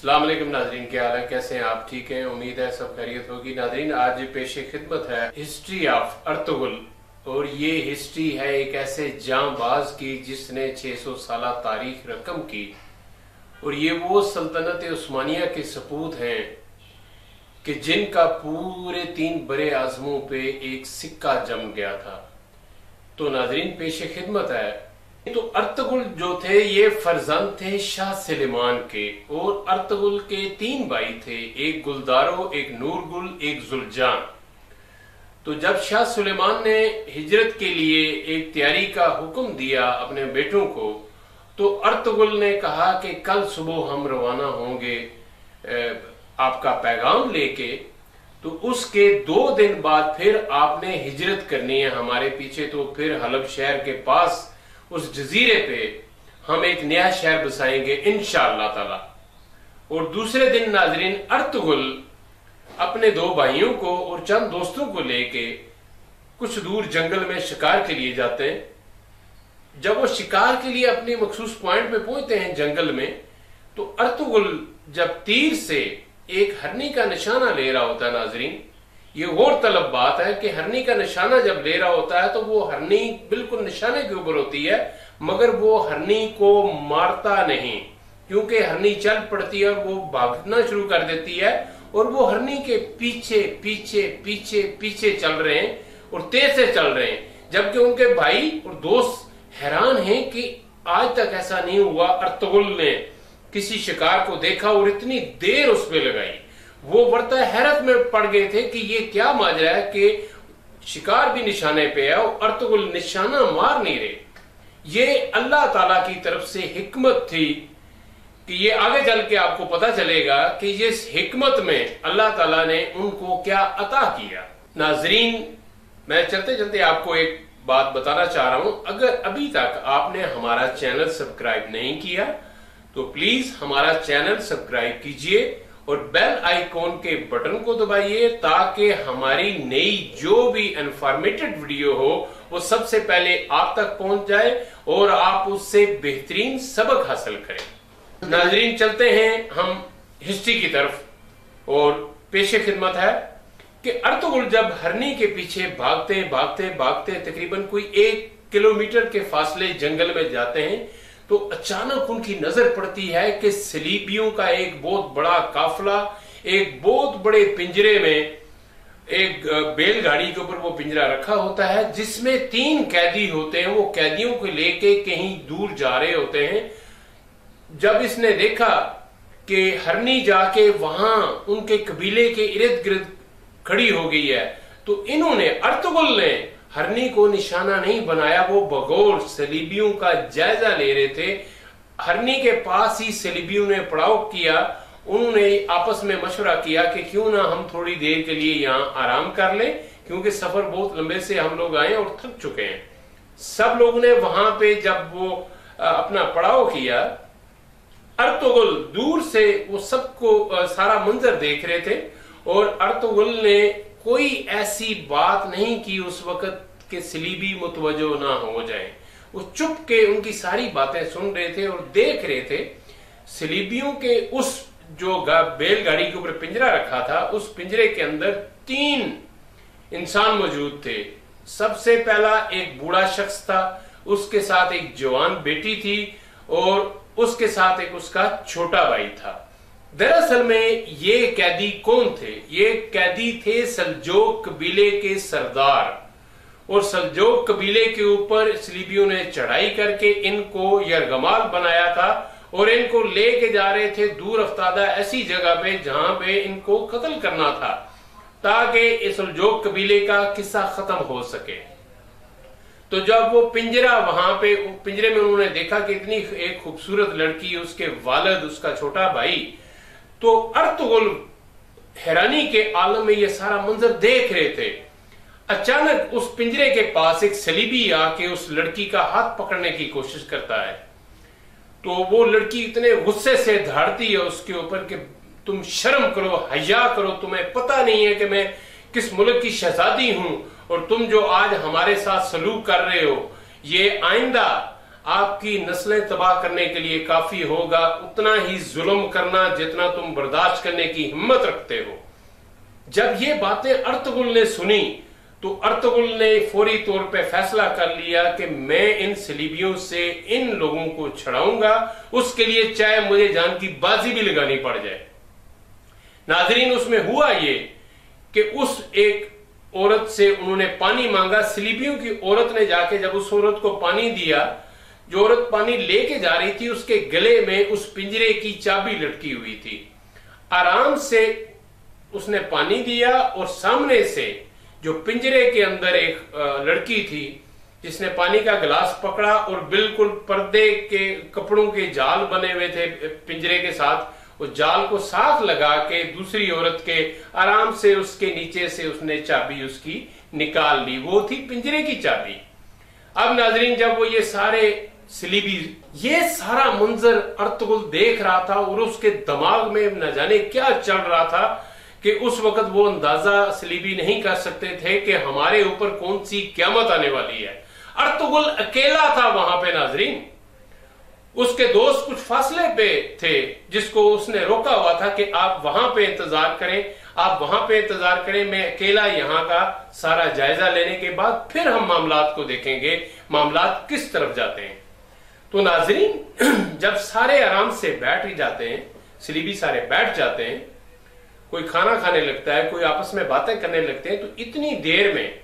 अस्सलाम वालेकुम नाजरीन, क्या हाल है? कैसे हैं आप? ठीक हैं? उम्मीद है सब खैरियत होगी। नाजरीन, आज पेशे खिदमत है हिस्ट्री ऑफ अर्तुगरुल, और ये हिस्ट्री है एक ऐसे जांबाज की जिसने 600 साल तारीख रकम की, और ये वो सल्तनत उस्मानिया के सपूत हैं कि जिनका पूरे 3 बड़े आजमों पे एक सिक्का जम गया था। तो नाजरीन, पेशे खिदमत है। तो अर्तुगरुल जो थे ये फर्जंद थे शाह सुलेमान के, और अर्तुगरुल के 3 भाई थे, एक गुलदारो, एक नूरगुल, एक जुलजान। तो जब शाह सुलेमान ने हिजरत के लिए एक तैयारी का हुक्म दिया अपने बेटों को, तो अर्तुगरुल ने कहा कि कल सुबह हम रवाना होंगे आपका पैगाम लेके, तो उसके 2 दिन बाद फिर आपने हिजरत करनी है हमारे पीछे। तो फिर हलब शहर के पास उस जजीरे पे हम एक नया शहर बसाएंगे इंशाअल्लाह ताला। और दूसरे दिन नाजरीन, अर्तुगरुल अपने 2 भाइयों को और चंद दोस्तों को लेके कुछ दूर जंगल में शिकार के लिए जाते हैं। जब वो शिकार के लिए अपने मखसूस पॉइंट पे पहुंचते हैं जंगल में, तो अर्तुगरुल जब तीर से एक हरनी का निशाना ले रहा होता है, नाजरीन ये गौर तलब बात है कि हरनी का निशाना जब ले रहा होता है तो वो हरनी बिल्कुल निशाने के ऊपर होती है, मगर वो हरनी को मारता नहीं, क्योंकि हरनी चल पड़ती है और वो भागना शुरू कर देती है, और वो हरनी के पीछे पीछे पीछे पीछे चल रहे हैं और तेज से चल रहे हैं। जबकि उनके भाई और दोस्त हैरान हैं कि आज तक ऐसा नहीं हुआ अर्तुगरुल ने किसी शिकार को देखा और इतनी देर उस पर लगाई। वो बड़ता हैरत में पड़ गए थे कि ये क्या माजरा है कि शिकार भी निशाने पे है और अर्तुगरुल निशाना मार नहीं रहे। ये अल्लाह ताला की तरफ से हिकमत थी कि ये आगे चल के आपको पता चलेगा कि इस हिकमत में अल्लाह ताला ने उनको क्या अता किया। नाजरीन, मैं चलते चलते आपको एक बात बताना चाह रहा हूं। अगर अभी तक आपने हमारा चैनल सब्सक्राइब नहीं किया तो प्लीज हमारा चैनल सब्सक्राइब कीजिए और बेल आइकॉन के बटन को दबाइए, ताकि हमारी नई जो भी इंफॉर्मेटिव वीडियो हो वो सबसे पहले आप तक पहुंच जाए और आप उससे बेहतरीन सबक हासिल करें। नाजरीन, चलते हैं हम हिस्ट्री की तरफ, और पेशे खिदमत है कि अर्तुगरुल जब हरनी के पीछे भागते भागते भागते तकरीबन कोई 1 किलोमीटर के फासले जंगल में जाते हैं, तो अचानक उनकी नजर पड़ती है कि सलीबियों का एक बहुत बड़ा काफिला एक बहुत बड़े पिंजरे में, एक बैलगाड़ी के ऊपर वो पिंजरा रखा होता है जिसमें 3 कैदी होते हैं। वो कैदियों को लेके कहीं दूर जा रहे होते हैं। जब इसने देखा कि हरनी जाके वहां उनके कबीले के इर्द गिर्द खड़ी हो गई है, तो इन्होंने, अर्तुगरुल ने हरनी को निशाना नहीं बनाया, वो बगौर सलीबियों का जायजा ले रहे थे। हरनी के पास ही सलीबियों ने पड़ाव किया। उन्होंने आपस में मशवरा किया कि क्यों ना हम थोड़ी देर के लिए यहाँ आराम कर लें, क्योंकि सफर बहुत लंबे से हम लोग आए और थक चुके हैं। सब लोगों ने वहां पे जब वो अपना पड़ाव किया, अर्तुगरुल दूर से वो सबको सारा मंजर देख रहे थे, और अर्तुगरुल ने कोई ऐसी बात नहीं की उस वक्त के सलीबी मुतवज्जो ना हो जाए। वो चुप के उनकी सारी बातें सुन रहे थे और देख रहे थे। सलीबियों के उस जो बैलगाड़ी के ऊपर पिंजरा रखा था, उस पिंजरे के अंदर 3 इंसान मौजूद थे। सबसे पहला एक बूढ़ा शख्स था, उसके साथ एक जवान बेटी थी, और उसके साथ एक उसका छोटा भाई था। दरअसल में ये कैदी कौन थे? ये कैदी थे सल्जोक कबीले के सरदार, और सल्जोक कबीले के ऊपर सलीबियों ने चढ़ाई करके इनको यरगमाल बनाया था, और इनको लेके जा रहे थे दूर अफ्तादा ऐसी जगह पे जहां पे इनको कत्ल करना था, ताकि सल्जोक कबीले का किस्सा खत्म हो सके। तो जब वो पिंजरा वहां पे, पिंजरे में उन्होंने देखा कि इतनी एक खूबसूरत लड़की, उसके वालिद, उसका छोटा भाई, तो अर्तुगरुल हैरानी के आलम में ये सारा मंजर देख रहे थे। अचानक उस पिंजरे के पास एक सलीबी आके उस लड़की का हाथ पकड़ने की कोशिश करता है। तो वो लड़की इतने गुस्से से धाड़ती है उसके ऊपर कि तुम शर्म करो, हया करो, तुम्हें पता नहीं है कि मैं किस मुल्क की शहजादी हूं, और तुम जो आज हमारे साथ सलूक कर रहे हो, ये आइंदा आपकी नस्लें तबाह करने के लिए काफी होगा उतना ही जुल्म करना जितना तुम बर्दाश्त करने की हिम्मत रखते हो। जब ये बातें अर्तुगरुल ने सुनी तो अर्तुगरुल ने फौरी तौर पे फैसला कर लिया कि मैं इन सलीबियों से इन लोगों को छुड़ाऊंगा, उसके लिए चाहे मुझे जान की बाजी भी लगानी पड़ जाए। नाजरीन, उसमें हुआ ये कि उस एक औरत से उन्होंने पानी मांगा। सलीबियों की औरत ने जाके जब उस औरत को पानी दिया, जो औरत पानी लेके जा रही थी उसके गले में उस पिंजरे की चाबी लटकी हुई थी। आराम से उसने पानी दिया और सामने से जो पिंजरे के अंदर एक लड़की थी जिसने पानी का गिलास पकड़ा और बिल्कुल पर्दे के कपड़ों के जाल बने हुए थे पिंजरे के साथ, उस जाल को साथ लगा के दूसरी औरत के आराम से उसके नीचे से उसने चाबी उसकी निकाल ली। वो थी पिंजरे की चाबी। अब नाजरीन, जब वो ये सारे सलीबी ये सारा मंजर अर्तुगरुल देख रहा था और उसके दिमाग में न जाने क्या चल रहा था कि उस वक्त वो अंदाजा सलीबी नहीं कर सकते थे कि हमारे ऊपर कौन सी क़यामत आने वाली है। अर्तुगरुल अकेला था वहां पे नाजरीन। उसके दोस्त कुछ फासले पे थे जिसको उसने रोका हुआ था कि आप वहां पे इंतजार करें, आप वहां पे इंतजार करें, मैं अकेला यहां का सारा जायजा लेने के बाद फिर हम मामलात को देखेंगे, मामलात किस तरफ जाते हैं। तो नाजरीन, जब सारे आराम से बैठ ही जाते हैं, सलीबी सारे बैठ जाते हैं, कोई खाना खाने लगता है, कोई आपस में बातें करने लगते हैं, तो इतनी देर में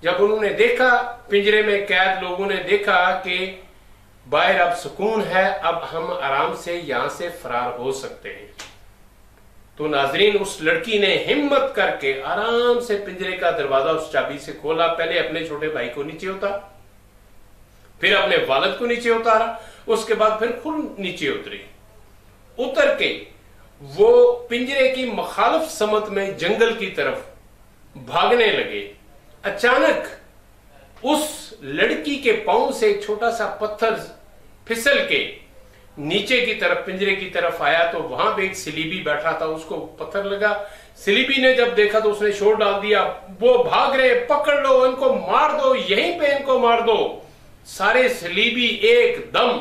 जब उन्होंने देखा, पिंजरे में कैद लोगों ने देखा कि बाहर अब सुकून है, अब हम आराम से यहां से फरार हो सकते हैं, तो नाजरीन उस लड़की ने हिम्मत करके आराम से पिंजरे का दरवाजा उस चाबी से खोला। पहले अपने छोटे भाई को नीचे उतारा, फिर अपने वालिद को नीचे उतारा, उसके बाद फिर खुद नीचे उतरी। उतर के वो पिंजरे की मुखालिफ समत में जंगल की तरफ भागने लगे। अचानक उस लड़की के पांव से एक छोटा सा पत्थर फिसल के नीचे की तरफ पिंजरे की तरफ आया, तो वहां पे एक सलीबी बैठा था, उसको पत्थर लगा। सलीबी ने जब देखा तो उसने शोर डाल दिया, वो भाग रहे, पकड़ लो इनको, मार दो, यहीं पे इनको मार दो। सारे सलीबी एकदम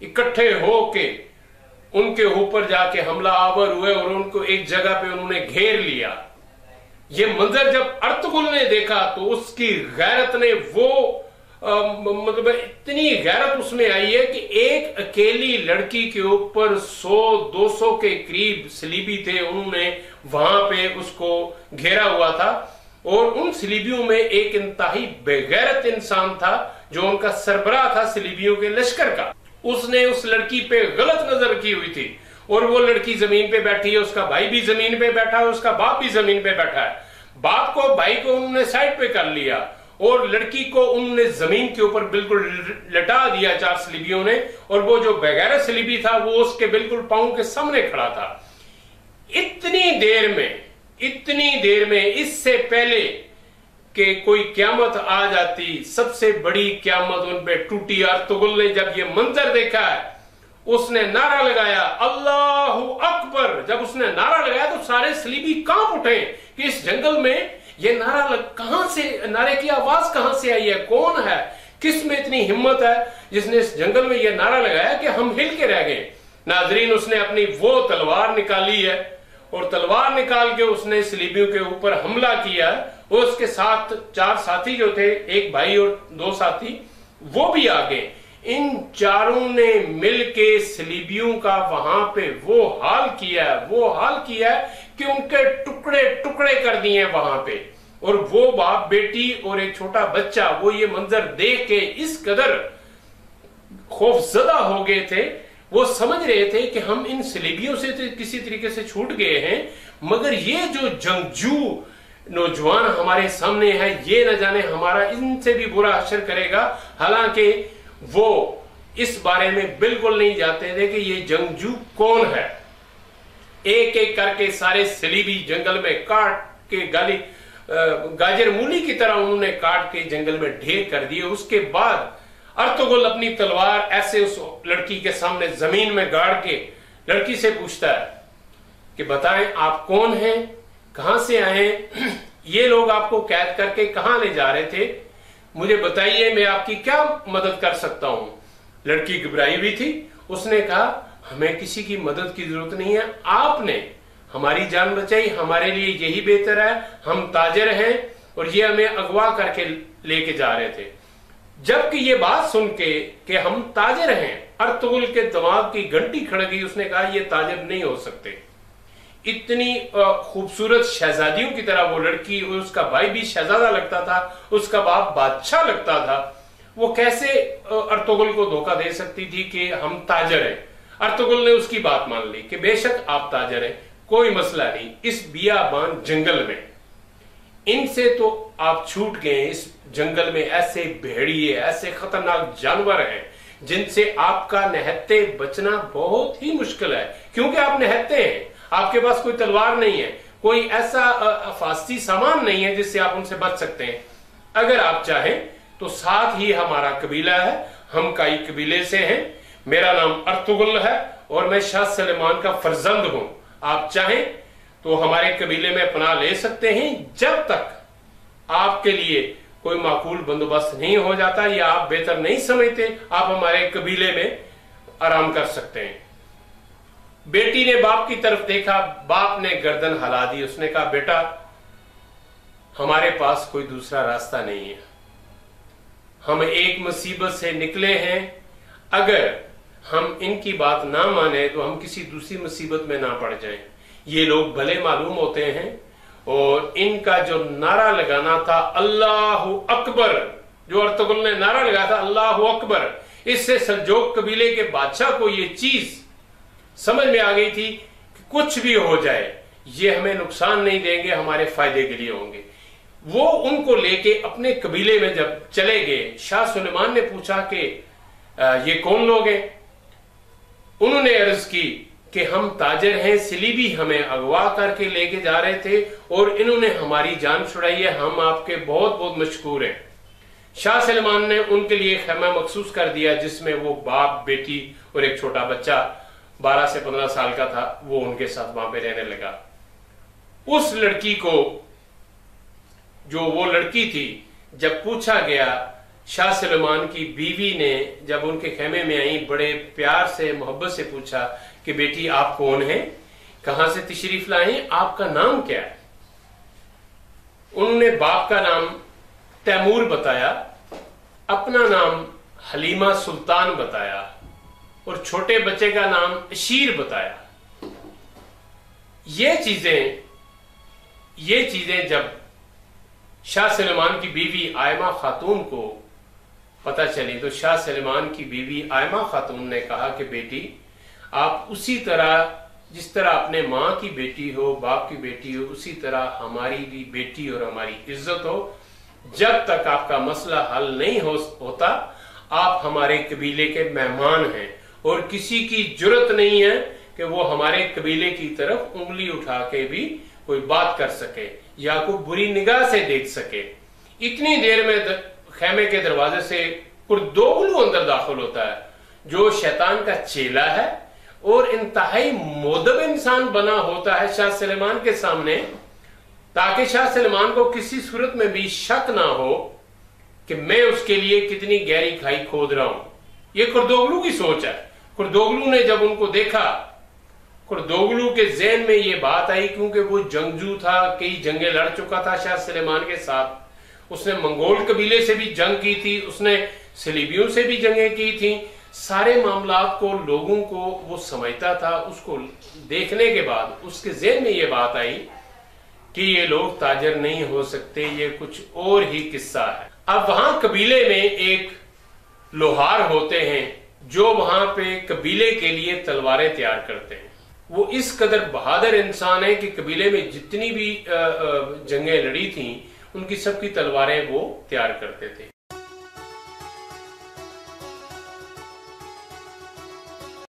इकट्ठे होके उनके ऊपर जाके हमला आवर हुए और उनको एक जगह पे उन्होंने घेर लिया। ये मंजर जब अर्तुगरुल ने देखा तो उसकी गैरत ने मतलब इतनी गैरत उसमें आई है कि एक अकेली लड़की के ऊपर 100-200 के करीब सलीबी थे, उन्होंने वहां पे उसको घेरा हुआ था। और उन सलीबियों में एक इंतहाई बेगैरत इंसान था जो उनका सरबराह था सलीबियों के लश्कर का। उसने उस लड़की पे गलत नजर रखी हुई थी और वो लड़की जमीन पे बैठी है, उसका भाई भी जमीन पे बैठा है, उसका बाप भी जमीन पे बैठा है। बाप को, भाई को उन्होंने साइड पे कर लिया और लड़की को उन्होंने जमीन के ऊपर बिल्कुल लटा दिया 4 सलीबियों ने, और वो जो बेगैरत सलीबी था वो उसके बिल्कुल पांव के सामने खड़ा था। इतनी देर में इससे पहले कि कोई क्यामत आ जाती, सबसे बड़ी क्यामत उन पे टूटी। अर्तुगरुल ने जब ये मंजर देखा है, उसने नारा लगाया, अल्लाहु अकबर। जब उसने नारा लगाया तो सारे सलीबी कांप उठे कि इस जंगल में ये नारा कहां से, नारे की आवाज कहां से आई है, कौन है, किस में इतनी हिम्मत है जिसने इस जंगल में ये नारा लगाया कि हम हिल के रह गए। नाजरीन, उसने अपनी वो तलवार निकाली है और तलवार निकाल के उसने सलीबियों के ऊपर हमला किया। और उसके साथ 4 साथी जो थे, एक भाई और 2 साथी, वो भी आ गए। इन चारों ने मिलके सलीबियों का वहां पे वो हाल किया कि उनके टुकड़े टुकड़े कर दिए वहां पे। और वो बाप बेटी और एक छोटा बच्चा वो ये मंजर देख के इस कदर खौफजदा हो गए थे, वो समझ रहे थे कि हम इन सलीबियों से तो किसी तरीके से छूट गए हैं, मगर ये जो जंगजू नौजवान हमारे सामने है, ये न जाने हमारा इनसे भी बुरा असर करेगा। हालांकि वो इस बारे में बिल्कुल नहीं जानते थे कि ये जंगजू कौन है। एक एक करके सारे सलीबी जंगल में काट के गाजर मूली की तरह उन्होंने काट के जंगल में ढेर कर दिए। उसके बाद अर्तुगरुल अपनी तलवार ऐसे उस लड़की के सामने जमीन में गाड़ के लड़की से पूछता है कि बताएं आप कौन हैं, कहां से आए, ये लोग आपको कैद करके कहां ले जा रहे थे, मुझे बताइए मैं आपकी क्या मदद कर सकता हूं। लड़की घबराई हुई थी। उसने कहा हमें किसी की मदद की जरूरत नहीं है, आपने हमारी जान बचाई, हमारे लिए यही बेहतर है, हम ताजिर हैं और ये हमें अगवा करके लेके जा रहे थे। जबकि ये बात सुन के कि हम ताजिर हैं, अर्तुगरुल के दिमाग की घंटी खड़ गई। उसने कहा ये ताजिर नहीं हो सकते। इतनी खूबसूरत शहजादियों की तरह वो लड़की, और उसका भाई भी शहजादा लगता था, उसका बाप बादशाह लगता था, वो कैसे अर्तुगरुल को धोखा दे सकती थी कि हम ताजिर हैं। अर्तुगरुल ने उसकी बात मान ली कि बेशक आप ताजिर हैं, कोई मसला नहीं। इस बियाबान जंगल में इनसे तो आप छूट गए। इस जंगल में ऐसे भेड़िए, ऐसे खतरनाक जानवर हैं जिनसे आपका निहत्ते बचना बहुत ही मुश्किल है, क्योंकि आप निहत्ते हैं, आपके पास कोई तलवार नहीं है, कोई ऐसा फास्ती सामान नहीं है जिससे आप उनसे बच सकते हैं। अगर आप चाहें तो साथ ही हमारा कबीला है, हम कई कबीले से हैं, मेरा नाम अर्तुगरुल है और मैं शाह सुलेमान का फर्जंद हूं। आप चाहें तो हमारे कबीले में पनाह ले सकते हैं जब तक आपके लिए कोई माकूल बंदोबस्त नहीं हो जाता या आप बेहतर नहीं समझते, आप हमारे कबीले में आराम कर सकते हैं। बेटी ने बाप की तरफ देखा, बाप ने गर्दन हिला दी। उसने कहा बेटा हमारे पास कोई दूसरा रास्ता नहीं है, हम एक मुसीबत से निकले हैं, अगर हम इनकी बात ना माने तो हम किसी दूसरी मुसीबत में ना पड़ जाएं। ये लोग भले मालूम होते हैं और इनका जो नारा लगाना था अल्लाहु अकबर, जो अर्तुगरुल ने नारा लगाया था अल्लाहु अकबर, इससे सल्जोक कबीले के बादशाह को ये चीज समझ में आ गई थी कि कुछ भी हो जाए ये हमें नुकसान नहीं देंगे, हमारे फायदे के लिए होंगे। वो उनको लेके अपने कबीले में जब चले गए, शाह सुलेमान ने पूछा कि ये कौन लोग हैं? उन्होंने अर्ज की कि हम ताजिर हैं, सिलीबी हमें अगवा करके लेके जा रहे थे और इन्होंने हमारी जान छुड़ाई है, हम आपके बहुत बहुत मशकूर हैं। शाह सुलेमान ने उनके लिए खैमा मखसूस कर दिया जिसमें वो बाप, बेटी और एक छोटा बच्चा 12 से 15 साल का था, वो उनके साथ वहां पे रहने लगा। उस लड़की को, जो वो लड़की थी, जब पूछा गया, शाह सुलेमान की बीवी ने जब उनके खेमे में आई, बड़े प्यार से मोहब्बत से पूछा कि बेटी आप कौन हैं, कहां से तशरीफ लाए, आपका नाम क्या है? उन्होंने बाप का नाम तैमूर बताया, अपना नाम हलीमा सुल्तान बताया और छोटे बच्चे का नाम अशीर बताया। ये चीजें जब शाह सुलेमान की बीवी आयमा खातून को पता चली तो शाह सुलेमान की बीवी आयमा खातून ने कहा कि बेटी आप उसी तरह, जिस तरह अपने माँ की बेटी हो, बाप की बेटी हो, उसी तरह हमारी भी बेटी और हमारी इज्जत हो। जब तक आपका मसला हल नहीं होता आप हमारे कबीले के मेहमान हैं और किसी की जुर्रत नहीं है कि वो हमारे कबीले की तरफ उंगली उठा के भी कोई बात कर सके या कोई बुरी निगाह से देख सके। इतनी देर में खेमे के दरवाजे से कुर्दोगलू अंदर दाखिल होता है, जो शैतान का चेला है और इंतहाई मोदब इंसान बना होता है शाह सुलेमान के सामने, ताकि शाह सुलेमान को किसी सूरत में भी शक ना हो कि मैं उसके लिए कितनी गहरी खाई खोद रहा हूं। ये कुर्दोगलू की सोच है। कुर्दोगलू ने जब उनको देखा, कुर्दोगलू के ज़हन में ये बात आई, क्योंकि वो जंगजू था, कई जंगें लड़ चुका था शाह सुलेमान के साथ, उसने मंगोल कबीले से भी जंग की थी, उसने सलीबियों से भी जंगें की थी, सारे मामलात को, लोगों को वो समझता था। उसको देखने के बाद उसके ज़हन में ये बात आई कि ये लोग ताजिर नहीं हो सकते, ये कुछ और ही किस्सा है। अब वहां कबीले में एक लोहार होते हैं जो वहां पे कबीले के लिए तलवारें तैयार करते हैं। वो इस कदर बहादुर इंसान है कि कबीले में जितनी भी जंगें लड़ी थी उनकी सबकी तलवारें वो तैयार करते थे।